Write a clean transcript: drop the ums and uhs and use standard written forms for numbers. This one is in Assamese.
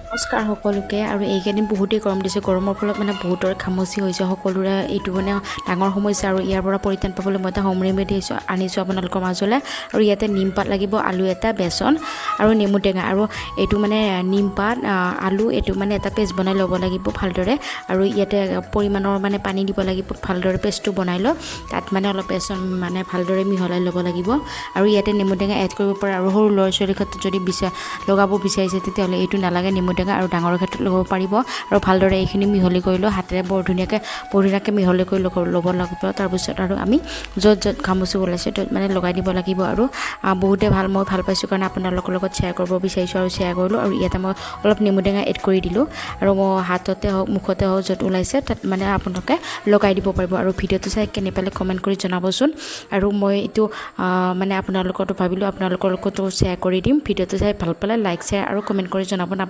নমস্কাৰ সকলোকে আৰু এইকেইদিন বহুতেই গৰম দিছে গৰমৰ ফলত মানে বহুতৰ খামচি হৈছে সকলোৰে এইটো মানে ডাঙৰ সমস্যা আৰু ইয়াৰ পৰা পৰিত্ৰাণ পাবলৈ মই এটা হোম ৰেমেডি আনিছোঁ আপোনালোকৰ মাজলৈ আৰু ইয়াতে নিমপাত লাগিব আলু এটা বেচন আৰু নেমু টেঙা আৰু এইটো মানে নিমপাত আলু এইটো মানে এটা পেষ্ট বনাই ল'ব লাগিব ভালদৰে আৰু ইয়াতে পৰিমাণৰ মানে পানী দিব লাগিব ভালদৰে পেষ্টটো বনাই লওঁ তাত মানে অলপ বেচন মানে ভালদৰে মিহলাই ল'ব লাগিব আৰু ইয়াতে নেমু টেঙা এড কৰিব পাৰে আৰু সৰু ল'ৰা ছোৱালীৰ ক্ষেত্ৰত যদি লগাব বিচাৰিছে তেতিয়াহ'লে এইটো নালাগে নেমু টেঙা আৰু ডাঙৰৰ ক্ষেত্ৰত ল'ব পাৰিব আৰু ভালদৰে এইখিনি মিহলি কৰি লৈ হাতেৰে বৰ ধুনীয়াকৈ মিহলি কৰি ল'ব লাগিব তাৰপিছত আৰু আমি য'ত ঘামুচি ওলাইছে ত'ত মানে লগাই দিব লাগিব আৰু বহুতে মই ভাল পাইছোঁ কাৰণে আপোনালোকৰ লগত শ্বেয়াৰ কৰিব বিচাৰিছোঁ আৰু শ্বেয়াৰ কৰিলোঁ আৰু ইয়াতে মই অলপ নেমু টেঙা এড কৰি দিলোঁ আৰু মই হাততে হওক মুখতে হওক য'ত ওলাইছে তাত মানে আপোনালোকে লগাই দিব পাৰিব আৰু ভিডিঅ'টো চাই কেনে পালে কমেণ্ট কৰি জনাবচোন আৰু মই এইটো মানে আপোনালোকৰতো ভাবিলোঁ আপোনালোকৰ লগতো শ্বেয়াৰ কৰি দিম ভিডিঅ'টো চাই ভাল পালে লাইক শ্বেয়াৰ আৰু কমেণ্ট কৰি জনাব নাপাহৰিব